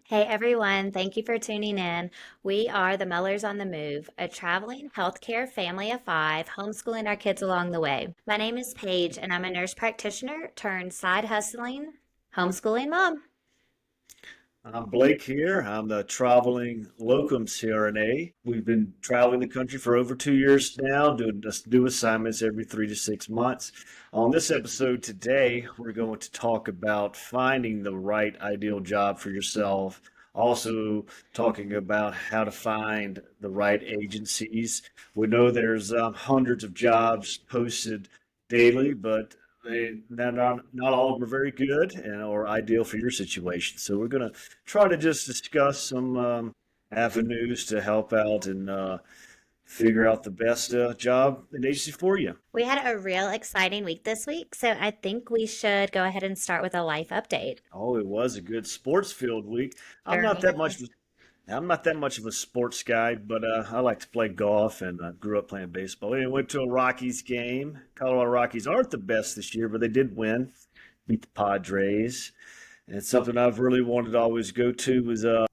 Hey everyone, thank you for tuning in. We are the Mullers on the Move, a traveling healthcare family of five, homeschooling our kids along the way. My name is Paige, and I'm a nurse practitioner turned side hustling homeschooling mom. I'm Blake here. I'm the traveling locum CRNA. We've been traveling the country for over 2 years now, doing just new assignments every 3 to 6 months. On this episode today, we're going to talk about finding the right ideal job for yourself. Also, talking about how to find the right agencies. We know there's hundreds of jobs posted daily, but not all of them are very good and or ideal for your situation. So we're going to try to just discuss some avenues to help out and figure out the best job and agency for you. We had a real exciting week this week, so I think we should go ahead and start with a life update. Oh, it was a good sports field week. I'm Sure not that much. was. I'm not that much of a sports guy, but I like to play golf and grew up playing baseball. And went to a Rockies game. Colorado Rockies aren't the best this year, but they did win, beat the Padres. And it's something I've really wanted to always go to was I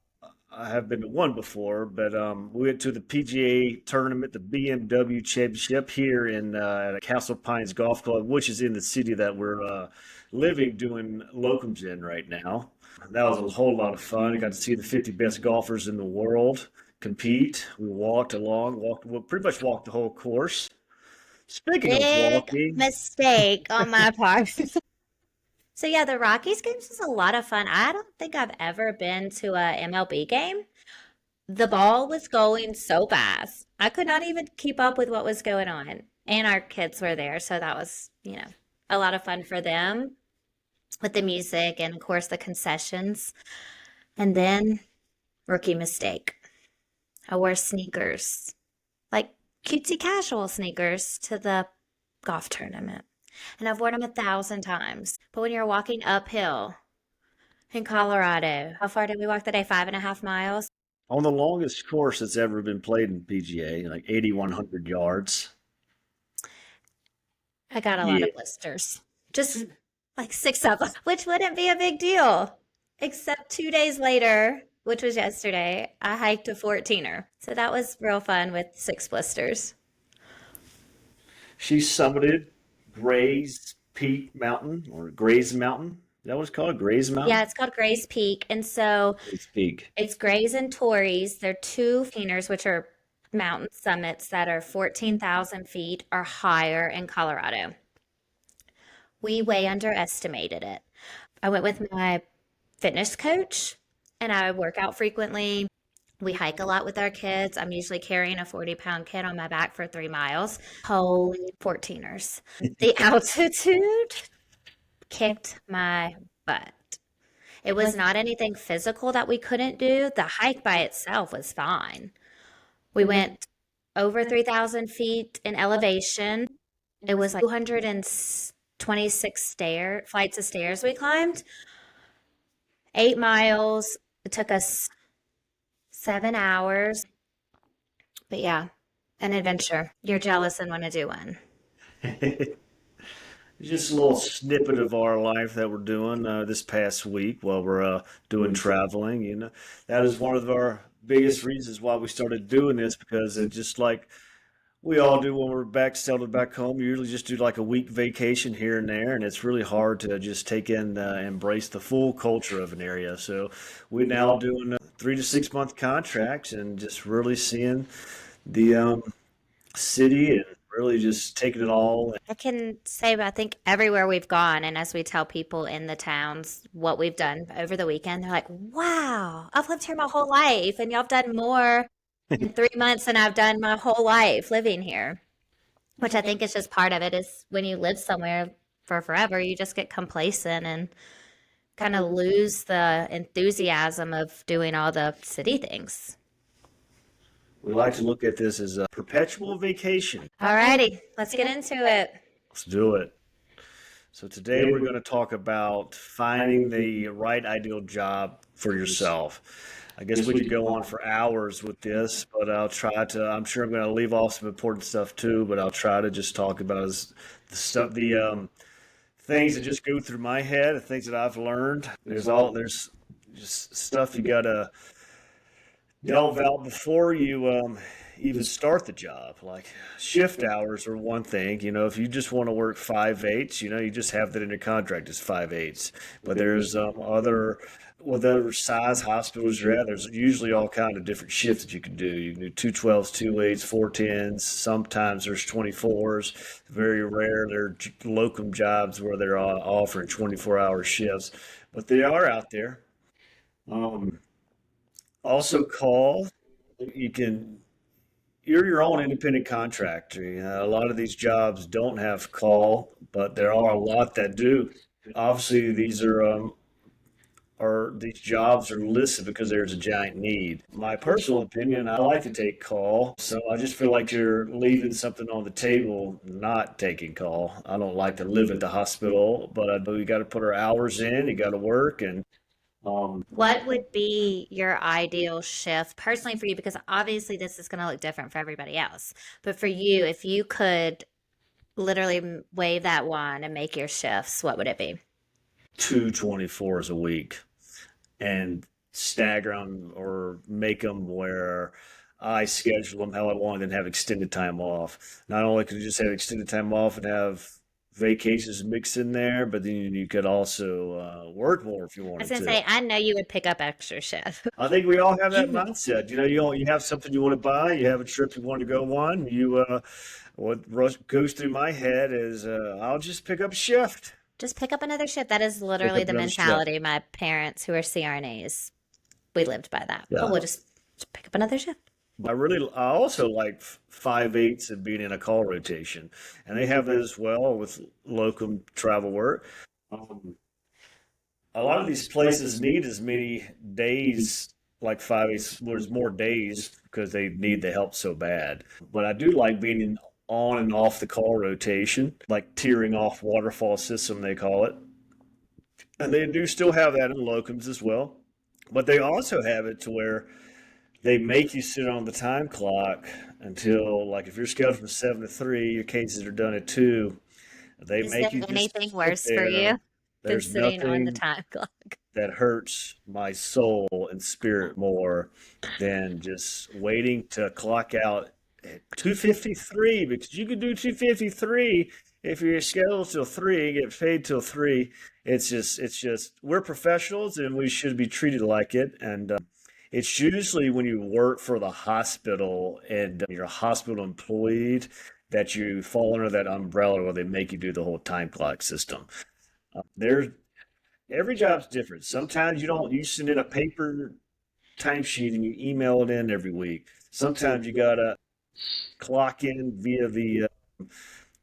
have been to one before, but we went to the PGA tournament, the BMW Championship here in at Castle Pines Golf Club, which is in the city that we're living doing locums in right now. That was a whole lot of fun. I got to see the 50 best golfers in the world compete. We well, pretty much walked the whole course. Speaking of Big walking, mistake on my part. So yeah, the Rockies games was a lot of fun. I don't think I've ever been to a MLB game. The ball was going so fast. I could not even keep up with what was going on. And our kids were there, so that was, a lot of fun for them with the music and of course the concessions. And then rookie mistake. I wore sneakers, like cutesy casual sneakers to the golf tournament. And I've worn them 1,000 times. But when you're walking uphill in Colorado, how far did we walk today? 5.5 miles. on the longest course that's ever been played in PGA, like 8,100 yards. I got a lot Yeah. of blisters, just like six of them, which wouldn't be a big deal. Except 2 days later, which was yesterday, I hiked a 14er. So that was real fun with six blisters. She summited Gray's Peak Mountain or Gray's Mountain. Is that what it's called? Gray's Yeah, Mountain? it's called Gray's Peak. And so Gray's Peak. it's Grays and Torreys. They're two feeners, which are mountain summits that are 14,000 feet or higher in Colorado. We way underestimated it. I went with my fitness coach and I work out frequently. We hike a lot with our kids. I'm usually carrying a 40-pound kid on my back for 3 miles. Holy 14ers. The altitude kicked my butt. It was not anything physical that we couldn't do. The hike by itself was fine. We went over 3,000 feet in elevation. It was like 226 flights of stairs we climbed. 8 miles. It took us 7 hours. But yeah, an adventure. You're jealous and want to do one. Just a little snippet of our life that we're doing this past week while we're doing traveling. That is one of our biggest reasons why we started doing this because it just like we all do when we're settled back home. You usually just do like a week vacation here and there, and it's really hard to just take in, embrace the full culture of an area. So we're now doing 3 to 6 month contracts and just really seeing the city and really just taking it all. I can say, I think everywhere we've gone, and as we tell people in the towns what we've done over the weekend, they're like, wow, I've lived here my whole life, and y'all have done more in 3 months than I've done my whole life living here, which I think is just part of it is when you live somewhere for forever, you just get complacent and kind of lose the enthusiasm of doing all the city things. We like to look at this as a perpetual vacation. All righty, let's get into it. Let's do it. So today we're going to talk about finding the right ideal job for yourself. I guess we could go on for hours with this, but I'm sure I'm going to leave off some important stuff too, but I'll try to just talk about the things that just go through my head, the things that I've learned. There's just stuff you gotta delve out before you even start the job. Like shift hours are one thing. If you just want to work 5/8, you just have that in your contract as 5/8. But there's whatever size hospitals you're at, there's usually all kind of different shifts that you can do. You can do 212s, 2/8s, 410s. Sometimes there's 24s. Very rare. There are locum jobs where they're offering 24-hour shifts, but they are out there. Um, Also call. You can you're your own independent contractor. A lot of these jobs don't have call, but there are a lot that do. Obviously, these jobs are listed because there's a giant need. My personal opinion, I like to take call, so I just feel like you're leaving something on the table, not taking call. I don't like to live at the hospital, but I know you got to put our hours in. You got to work, and um, What would be your ideal shift personally for you? Because obviously this is going to look different for everybody else. But for you, if you could literally wave that wand and make your shifts, what would it be? 2 24s a week, and stagger them or make them where I schedule them how I want and have extended time off. Not only could you just have extended time off and have vacations mixed in there, but then you could also work more if you I was wanted going to to. say, I know you would pick up extra shifts. I think we all have that mindset. You have something you want to buy, you have a trip you want to go on. What goes through my head is I'll just pick up a shift. Just pick up another shift. That is Pick literally up the another shift. mentality. My parents, who are CRNAs, we lived by that. Oh, Yeah. we'll just pick up another shift. I also like 5/8s and being in a call rotation, and they have that as well with locum travel work. Um, a lot of these places need as many days like 5/8s. There's more days because they need the help so bad. But I do like being on and off the call rotation, like tearing off waterfall system they call it, and they do still have that in locums as well. But they also have it to where they make you sit on the time clock until, like, if you're scheduled from 7 to 3, your cases are done at 2. They Is there make you anything just sit worse for there. you than There's sitting on the nothing time clock? that hurts my soul and spirit more than just waiting to clock out at 2:53, because you can do 2:53 if you're scheduled till 3, get paid till 3. It's just we're professionals and we should be treated like it. And it's usually when you work for the hospital and you're a hospital employee that you fall under that umbrella where they make you do the whole time clock system. There's Every job's different. Sometimes you send in a paper timesheet and you email it in every week. Sometimes you gotta clock in via the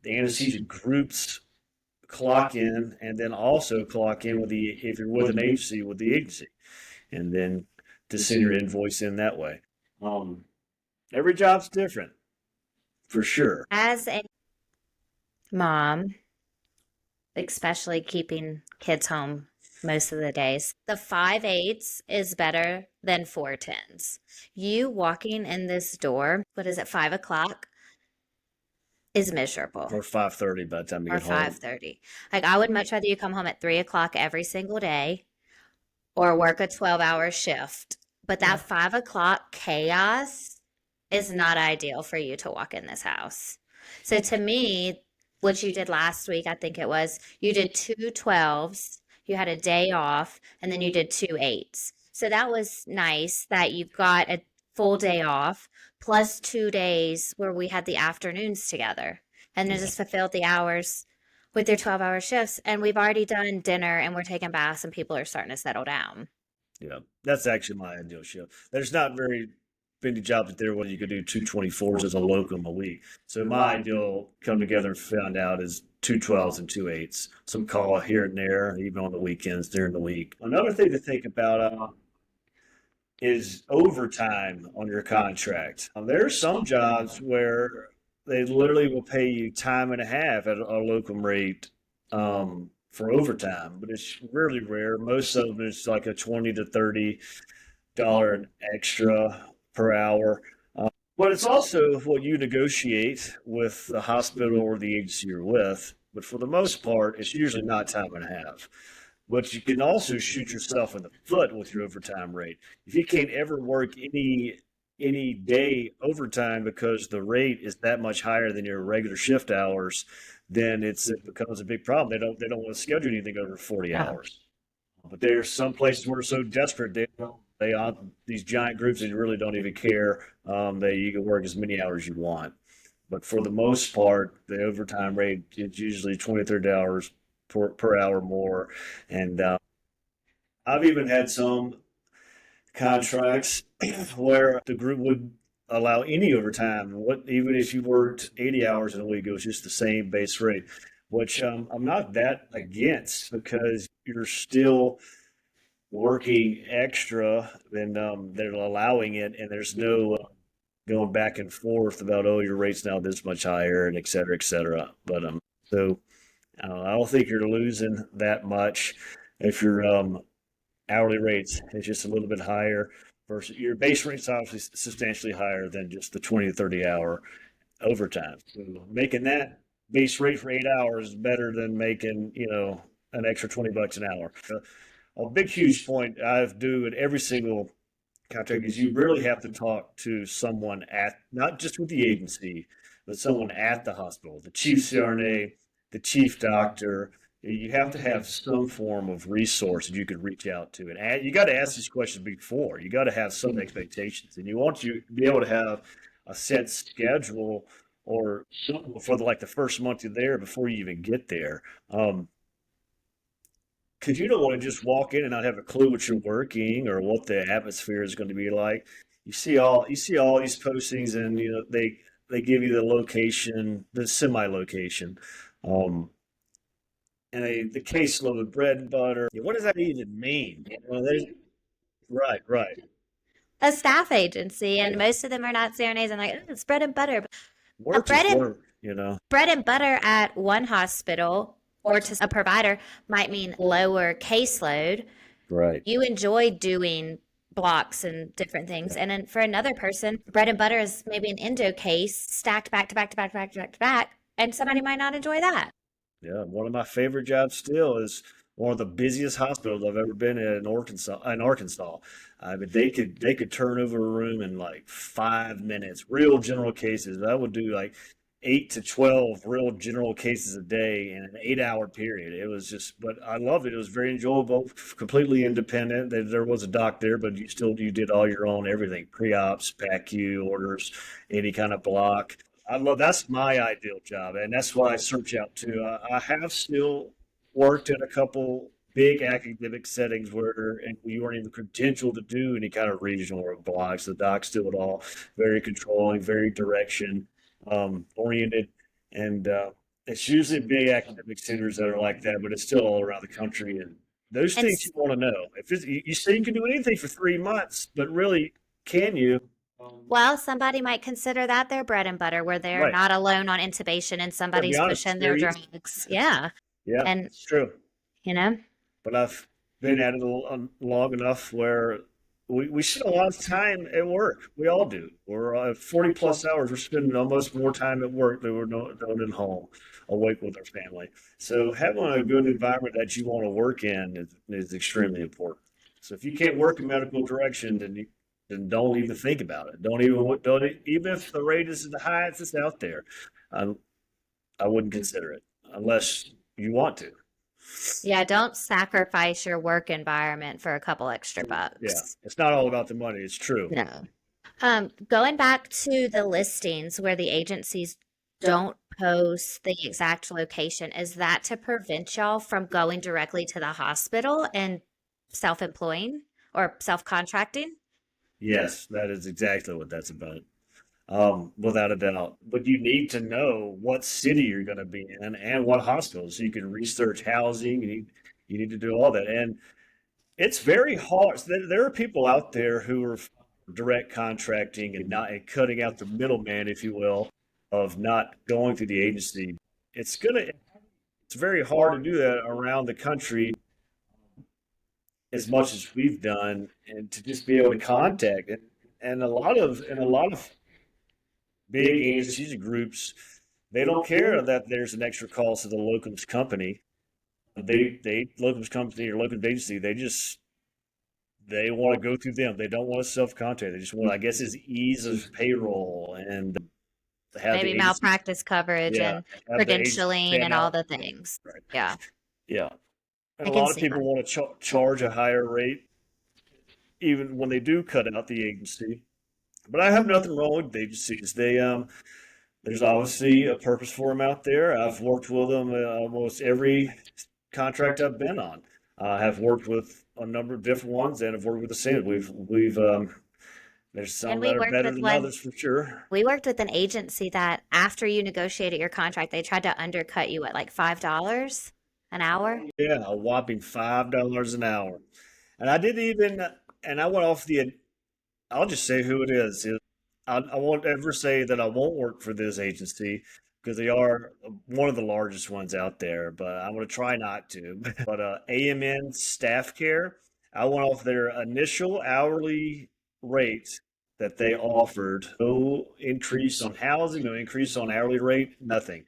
anesthesia groups clock in, and then also clock in with the if you're with an agency with the agency, and then to send your invoice in that way. Um, every job's different for sure. As a mom, especially keeping kids home most of the days, the 5/8s is better than 4/10s. You walking in this door, what is it, 5 o'clock, is miserable. Or 5:30 by the time you Or get home. 5:30. Like I would much rather you come home at 3 o'clock every single day or work a 12-hour shift. But that 5 o'clock chaos is not ideal for you to walk in this house. So to me, what you did last week, I think it was, you did 2 12s, you had a day off, and then you did 2 8s. So that was nice that you've got a full day off plus 2 days where we had the afternoons together and then Yeah, just fulfilled the hours with your 12-hour shifts. And we've already done dinner and we're taking baths and people are starting to settle down. yeah. That's actually my ideal shift. There's not very many jobs out there where you could do 2 24s as a locum a week. So my ideal come together and found out is 2 12s and 2 8s. Some call here and there, even on the weekends during the week. Another thing to think about is overtime on your contract. There are some jobs where they literally will pay you time and a half at a locum rate for overtime, but it's really rare. Most of them is like a 20 to 30 dollar extra per hour. But it's also what you negotiate with the hospital or the agency you're with. But for the most part, it's usually not time and a half. But you can also shoot yourself in the foot with your overtime rate. If you can't ever work any day overtime because the rate is that much higher than your regular shift hours, then it becomes a big problem. They don't want to schedule anything over 40 Yeah. hours. But there's some places where are so desperate they on these giant groups and really don't even care. That you can work as many hours you want. But for the most part, the overtime rate is usually 20, 30 hours per hour more. And I've even had some contracts where the group would allow any overtime. What even if you worked 80 hours in a week, it was just the same base rate, which I'm not that against because you're still working extra and they're allowing it, and there's no going back and forth about your rate's now this much higher and et cetera, et cetera. But so I don't think you're losing that much if your hourly rates is just a little bit higher versus your base rate's obviously substantially higher than just the 20 to 30 hour overtime. So making that base rate for 8 hours is better than making, an extra $20 an hour. A big, huge point I do at every single contract is you really have to talk to someone at, not just with the agency, but someone at the hospital, the chief CRNA, the chief doctor. You have to have some form of resource that you can reach out to, and you got to ask these questions before. You got to have some expectations, and you want to be able to have a set schedule or something for the first month you're there before you even get there. Because you don't want to just walk in and not have a clue what you're working or what the atmosphere is going to be like. You see all these postings, and they give you the location, the semi location, um, and the caseload of bread and butter. What does that even mean? Right, right. A staff agency, and Yeah. most of them are not CRNAs. And like, "Oh, it's bread and butter." A Work is work. bread and butter at one hospital or to a provider might mean lower caseload. Right. You enjoy doing blocks and different things. And then for another person, bread and butter is maybe an endo case stacked back to back to back to back to back to back. And somebody might not enjoy that. Yeah, one of my favorite jobs still is one of the busiest hospitals I've ever been in Arkansas. In Arkansas, I mean, they could turn over a room in like 5 minutes. Real general cases. I would do like 8 to 12 real general cases a day in an 8 hour period. It was just, but I loved it. It was very enjoyable, completely independent. There was a doc there, but you did all your own everything: pre-ops, PACU orders, any kind of block. I love that's my ideal job, and that's why I search out too. I have still worked in a couple big academic settings where and you weren't even credentialed to do any kind of regional or blocks. The docs do it all, very controlling, very direction oriented, and it's usually big academic centers that are like that, but it's still all around the country. And those And things you want to know. If you say you can do anything for 3 months, but really, can you? well, somebody might consider that their bread and butter where they're Right. not alone on intubation and To be somebody's honest, it's pushing their very easy. drugs. Yeah. Yeah, And, it's true. you know, But I've been at it long enough where we spend a lot of time at work. We all do. We're 40 plus hours. We're spending almost more time at work than we're doing at home, awake with our family. So having a good environment that you want to work in is extremely important. So if you can't work in medical direction, then don't even think about it. Even if the rate is the highest that's out there. I, I wouldn't consider it unless you want to. yeah, don't sacrifice your work environment for a couple extra Yeah, bucks. it's not all about the money. It's true. No. Going back to the listings where the agencies don't post the exact location, is that to prevent y'all from going directly to the hospital and self-employing or self-contracting? Yes, that is exactly what that's about. Without a doubt. But you need to know what city you're going to be in and what hospital, so you can research housing. You need to do all that, and it's very hard. There are people out there who are direct contracting and cutting out the middleman, if you will, of not going through the agency. It's very hard to do that around the country as much as we've done, and to just be able to contact it. And a lot of big agencies and groups, they don't care that there's an extra cost to the locums company. They locums company or locums agency, they want to go through them. They don't want to self-contract. They just want, I guess, is ease of payroll and have the Maybe agency, malpractice coverage yeah, and have the agency pay credentialing them and all out. the things. Right. Yeah, Yeah. And I a can lot of see people that. want to charge a higher rate even when they do cut out the agency. But I have nothing wrong with agencies. There's obviously a purpose for them out there. I've worked with them almost every contract I've been on. I have worked with a number of different ones and have worked with the same. There's And some that are better than others for sure. we worked with an agency that after you negotiated your contract, they tried to undercut you at like $5 an hour. Yeah, a whopping $5 an hour. And I didn't even, and I went off the, I'll just say who it is. I won't ever say that I won't work for this agency because they are one of the largest ones out there, but I'm going to try not to. But AMN Staff Care, I went off their initial hourly rate that they offered. No increase on housing, no increase on hourly rate, nothing.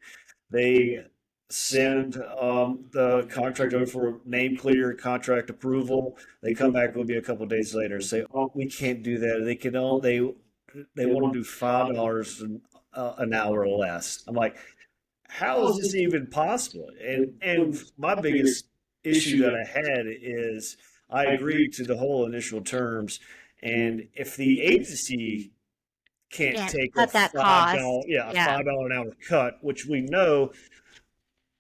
They send the contract over for name clear contract approval. They come back with me a couple of days later and say, "Oh, we can't do that. They want to do $5 an hour or less." I'm like, "How is this even possible?" And my biggest issue that I had is I agreed to the whole initial terms, and if the agency can't Can't take a cut that cost. a Yeah. $5 an hour cut, which we know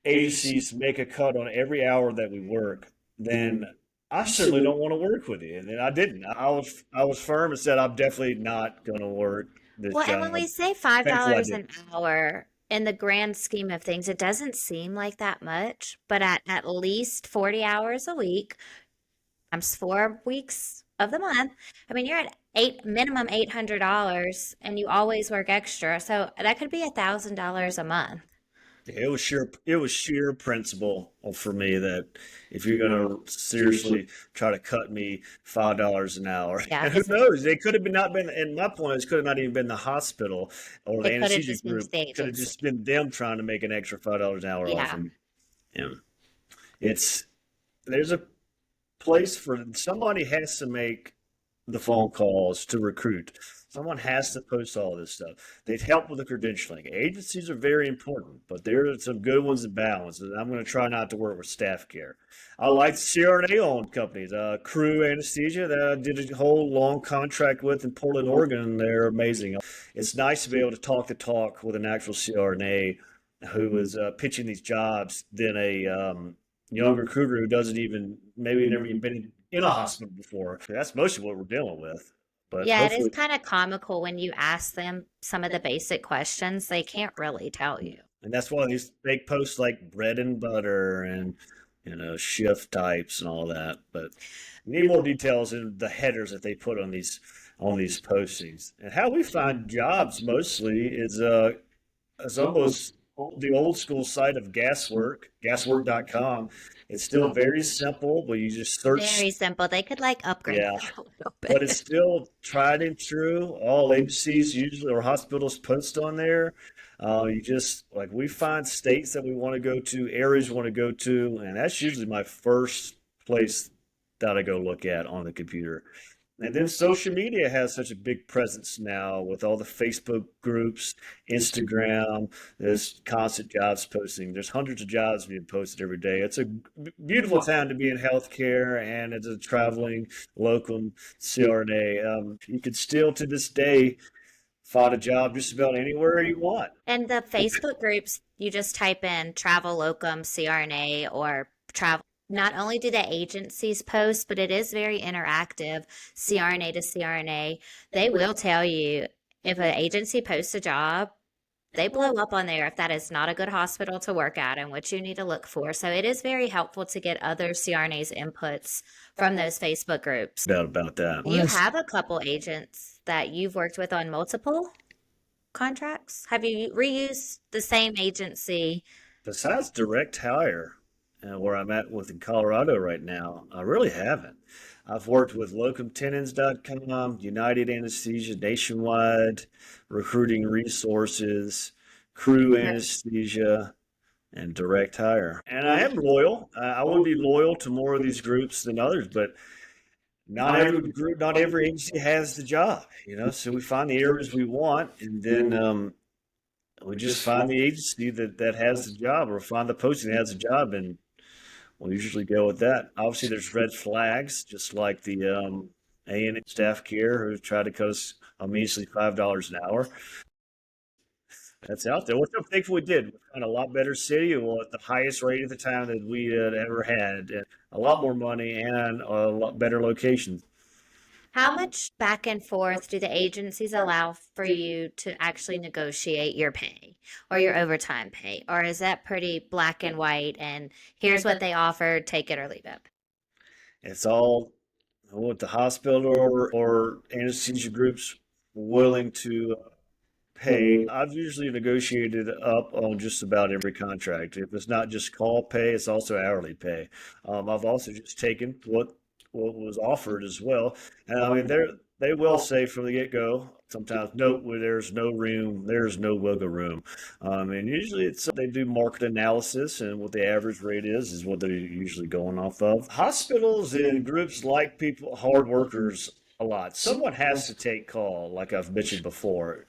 agencies make a cut on every hour that we work, then I certainly don't want to work with you. And I didn't. I was firm and said I'm definitely not going to work this Well, and when job. we say five Thankful I dollars did. an hour, in the grand scheme of things, it doesn't seem like that much, but at least 40 hours a week, times 4 weeks of the month, I mean, you're at minimum $800 and you always work extra. So that could be $1,000 a month. It was sheer principle for me that if you're going to seriously try to cut me $5 an hour, Yeah, and who because knows, they could have been not been. And my point is, could have not even been the hospital or the it could have anesthesia just been group. the Could have agency. just been them trying to make an extra $5 an hour off Yeah. of me. Yeah, it's there's a place for somebody has to make the phone calls to recruit. Someone has to post all this stuff. They've helped with the credentialing. Agencies are very important, but there are some good ones and bad ones. And I'm going to try not to work with staff care. I like CRNA owned companies. Crew Anesthesia that I did a whole long contract with in Portland, Oregon. They're amazing. It's nice to be able to talk the talk with an actual CRNA who is pitching these jobs than a young recruiter who doesn't even maybe never even been in a hospital before. That's mostly what we're dealing with. But Yeah, it is hopefully, kind of comical when you ask them some of the basic questions. They can't really tell you. and that's why these fake posts like bread and butter and shift types and all that. But we need more details in the headers that they put on these postings. And how we find jobs mostly is almost the old school site of gaswork.com. It's still very simple, but you just search. Very simple. They could like upgrade Yeah, it a little but it's bit. still tried and true. All agencies usually or hospitals post on there. You just like we find states that we want to go to, areas we want to go to, and that's usually my first place that I go look at on the computer. And then social media has such a big presence now with all the Facebook groups, Instagram, there's constant jobs posting. There's hundreds of jobs being posted every day. It's a beautiful time to be in healthcare and as a traveling locum CRNA. You could still, to this day, find a job just about anywhere you want. And the Facebook groups, you just type in travel locum CRNA or travel. Not only do the agencies post, but it is very interactive, CRNA to CRNA. They will tell you if an agency posts a job, they blow up on there if that is not a good hospital to work at and what you need to look for. So it is very helpful to get other CRNA's inputs from those Facebook groups. About that. You have a couple agents that you've worked with on multiple contracts? Have you reused the same agency? Besides direct hire, where I'm at with in Colorado right now, I really haven't. I've worked with locumtenens.com, United Anesthesia Nationwide, Recruiting Resources, Crew Anesthesia. and direct hire. And I am loyal. I would be loyal to more of these groups than others, but not every group, not every agency has the job, So we find the areas we want, and then we just find the agency that has the job, or find the posting that has the job, and we'll usually go with that. Obviously, there's red flags, just like the A&M staff care who tried to cut us a measly $5 an hour. That's out there. Which I'm thankful we did. We found a lot better city, well, at the highest rate at the time that we had ever had, and a lot more money and a lot better locations. How much back and forth do the agencies allow for you to actually negotiate your pay or your overtime pay? Or is that pretty black and white and here's what they offered, take it or leave it? It's all what the hospital or anesthesia groups willing to pay. I've usually negotiated up on just about every contract. If it's not just call pay, it's also hourly pay. I've also just taken what was offered as well. And I mean, they will say from the get go sometimes, no, where there's no wiggle room. And usually they do market analysis, and what the average rate is what they're usually going off of. Hospitals and groups like people, hard workers, a lot. Someone has to take call, like I've mentioned before.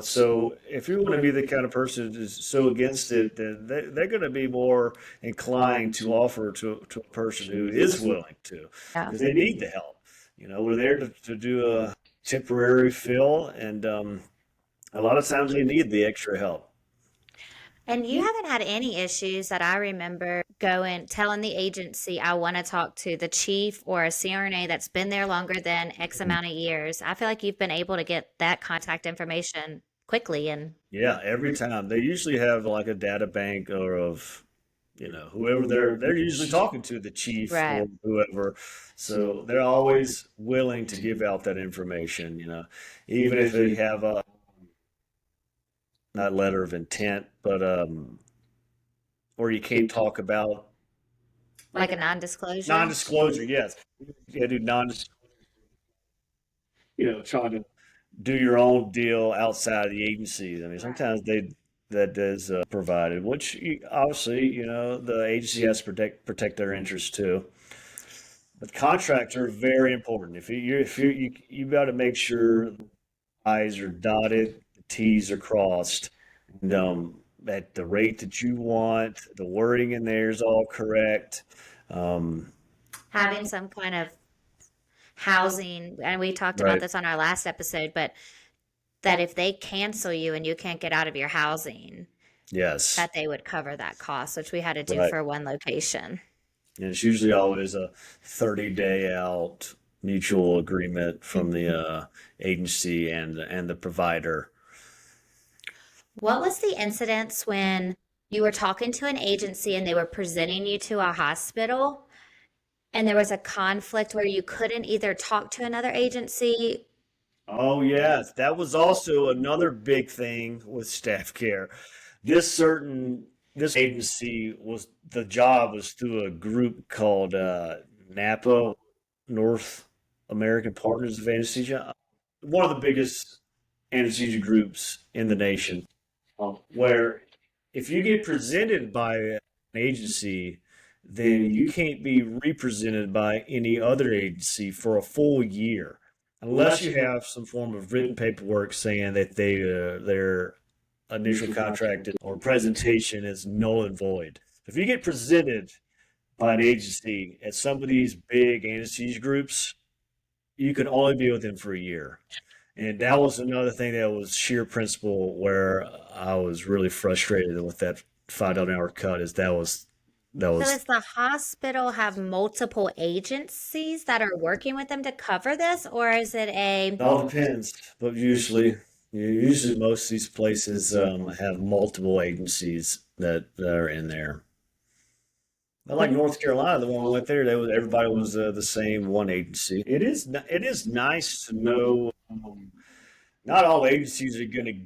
So if you want to be the kind of person who's so against it, then they're going to be more inclined to offer to a person who is willing to, Yeah. because they need the help. We're there to do a temporary fill, and a lot of times they need the extra help. And you haven't had any issues that I remember telling the agency I want to talk to the chief or a CRNA that's been there longer than X amount of years. I feel like you've been able to get that contact information quickly and Yeah, every time they usually have like a data bank or of whoever they're usually talking to, the chief right. or whoever. So they're always willing to give out that information, even if they have a not letter of intent, but or you can't talk about Like a non-disclosure. non-disclosure. Yes, yeah, do non, trying to do your own deal outside of the agency. I mean, sometimes that is provided, which obviously, the agency has to protect their interests too. But contracts are very important. If you got to make sure the I's are dotted, the T's are crossed, and at the rate that you want, the wording in there is all correct. Um, Having some kind of housing, and we talked about right. this on our last episode, but that if they cancel you and you can't get out of your housing, Yes. that they would cover that cost, which we had to do Right. for one location. And it's usually always a 30-day out mutual agreement from the agency and the provider. What was the incidence when you were talking to an agency and they were presenting you to a hospital and there was a conflict where you couldn't either talk to another agency? Oh, yes. That was also another big thing with staff care. This agency was the job was through a group called NAPA, North American Partners of Anesthesia, one of the biggest anesthesia groups in the nation. Where if you get presented by an agency, then you can't be represented by any other agency for a full year unless you have some form of written paperwork saying that their initial contract or presentation is null and void. If you get presented by an agency at some of these big anesthesia groups, you can only be with them for a year. And that was another thing that was sheer principle where I was really frustrated with that $5 an hour cut. Is that So was does the hospital have multiple agencies that are working with them to cover this, or is it it all depends, but usually most of these places have multiple agencies that are in there. Not like North Carolina, the one we went there, everybody was the same one agency. It is nice to know. Not all agencies are going to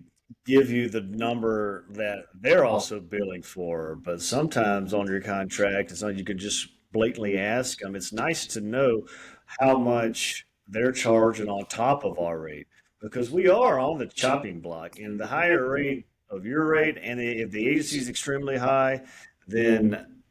give you the number that they're also billing for, but sometimes on your contract, it's not you could just blatantly ask them. It's nice to know how much they're charging on top of our rate because we are on the chopping block, and the higher rate of your rate, and if the agency is extremely high, then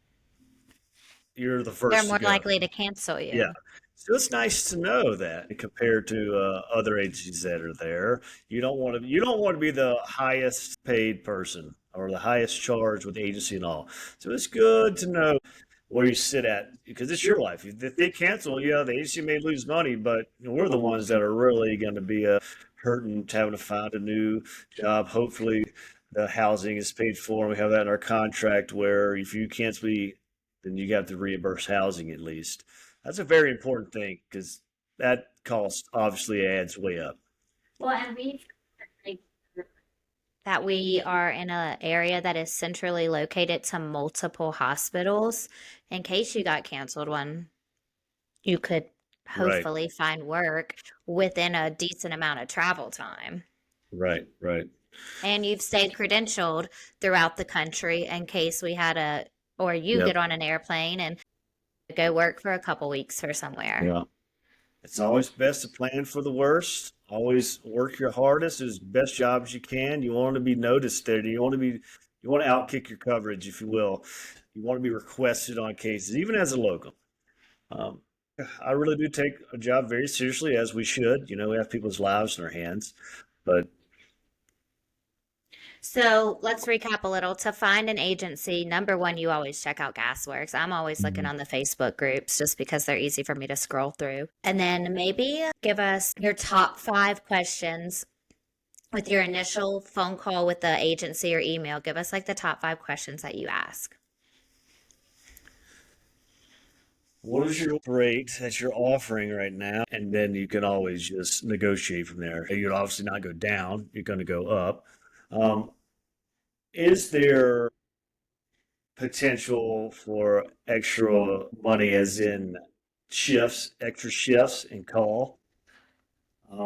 you're the They're first to more go. likely to cancel Yeah. you. So it's nice to know that compared to other agencies that are there, you don't want to be the highest paid person or the highest charge with the agency and all. So it's good to know where you sit at because it's your life. If they cancel, yeah, the agency may lose money, but we're the ones that are really going to be hurting, having to find a new job. Hopefully, the housing is paid for, and we have that in our contract where if you cancel, then you have to reimburse housing at least. That's a very important thing because that cost obviously adds way up. Well, and we that we are in an area that is centrally located to multiple hospitals. In case you got canceled one, you could Right, hopefully find work within a decent amount of travel time. right, right. And you've stayed credentialed throughout the country in case we had or you Yep, get on an airplane and go work for a couple weeks for somewhere. yeah. It's always best to plan for the worst. Always work your hardest, as best job as you can. You want to be noticed there. You want to outkick your coverage, if you will. You want to be requested on cases, even as a locum. Um, I really do take a job very seriously, as we should. We have people's lives in our hands, but So let's recap a little. To find an agency, number one, you always check out Gasworks. I'm always looking Mhm. on the Facebook groups just because they're easy for me to scroll through. And then maybe give us your top 5 questions with your initial phone call with the agency or email. Give us like the top 5 questions that you ask. what is your rate that you're offering right now? And then you can always just negotiate from there. You'd obviously not go down, you're going to go up. Um, is there potential for extra money, as in shifts, extra shifts and call?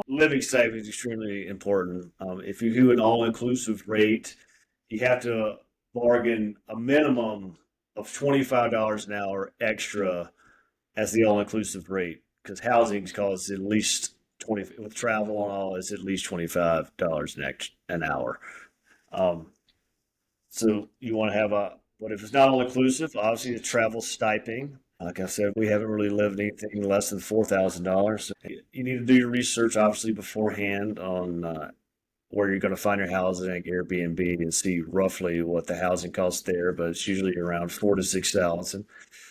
Living stipend is extremely important. If you do an all-inclusive rate, you have to bargain a minimum of $25 an hour extra as the all-inclusive rate because housing costs at least 20 with travel and all is at least $25 an hour. Um, so you want to have but if it's not all inclusive, obviously the travel stipend. Like I said, we haven't really lived anything less than $4,000. So you need to do your research, obviously, beforehand on where you're going to find your housing, like Airbnb, and see roughly what the housing costs there. But it's usually around 4 to 6 thousand.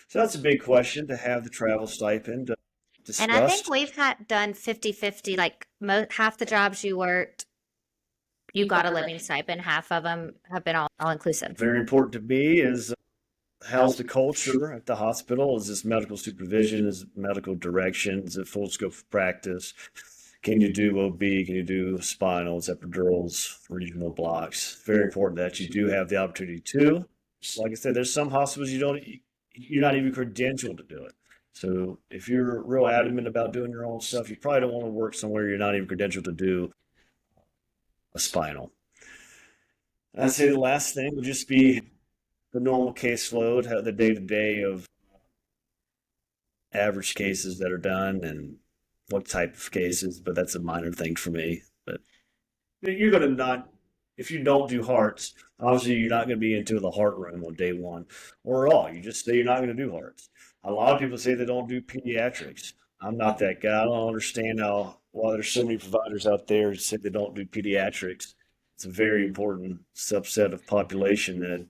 So that's a big question to have the travel stipend And I think discussed. we've had done 50-50. Like half the jobs you worked, you got a living stipend. Half of them have been all inclusive. Very important to me is how's the culture at the hospital? Is this medical supervision? Is it medical direction? Is it full scope of practice? Can you do OB? Can you do spinals, epidurals, regional blocks? Very important that you do have the opportunity to. Like I said, there's some hospitals you're not even credentialed to do it. So if you're real adamant about doing your own stuff, you probably don't want to work somewhere you're not even credentialed to do a spinal. I'd say the last thing would just be the normal caseload, the day to day of average cases that are done and what type of cases, but that's a minor thing for me. But you're going to not, if you don't do hearts, obviously you're not going to be into the heart room on day one or at all. You just say you're not going to do hearts. A lot of people say they don't do pediatrics. I'm not that guy. I don't understand why there's so many providers out there who say they don't do pediatrics. It's a very important subset of population that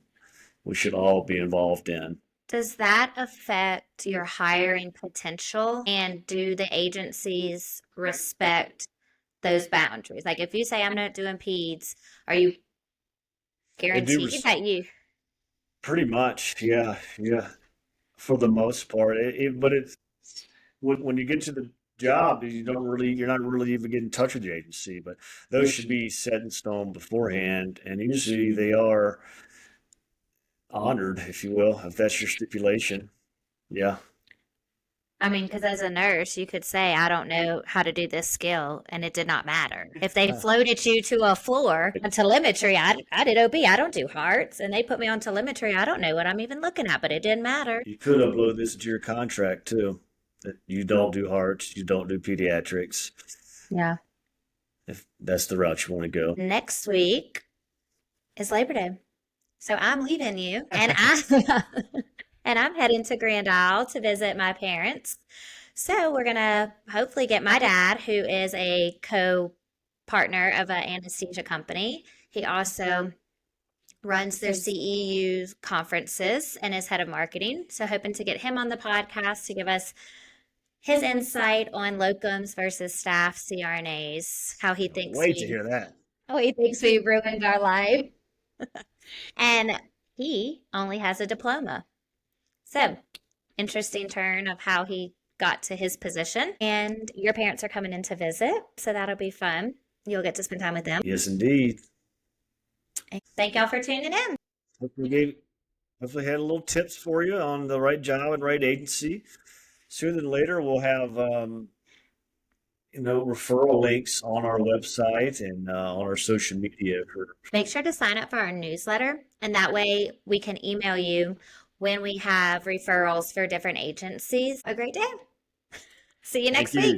we should all be involved in. Does that affect your hiring potential? And do the agencies respect those boundaries? Like if you say I'm not doing peds, are you They do guaranteed that you pretty much, yeah, yeah, for the most part. But it's when you get to the job, you're not really even getting in touch with the agency. But those should be set in stone beforehand, and usually they are honored, if you will, if that's your stipulation. Yeah, I mean, because as a nurse, you could say, I don't know how to do this skill, and it did not matter. If they floated you to a floor on telemetry, I did OB, I don't do hearts, and they put me on telemetry, I don't know what I'm even looking at, but it didn't matter. you could upload this into your contract too. That you don't do hearts, you don't do pediatrics, Yeah. if that's the route you want to go. Next week, is Labor Day. So I'm leaving you and I and I'm heading to Grand Isle to visit my parents. So we're gonna hopefully get my dad, who is a co-partner of an anesthesia company. He also runs their CEU conferences and is head of marketing. So hoping to get him on the podcast to give us his insight on locums versus staff CRNAs, Wait to hear that. how he thinks we ruined our life. And he only has a diploma. So interesting turn of how he got to his position. And your parents are coming in to visit, so that'll be fun. You'll get to spend time with them. Yes, indeed. Thank y'all for tuning in. Hopefully, hopefully had a little tips for you on the right job and right agency. Sooner than later, we'll have referral links on our website and on our social media. Make sure to sign up for our newsletter, and that way we can email you when we have referrals for different agencies. A great day. See you next Thank you. week.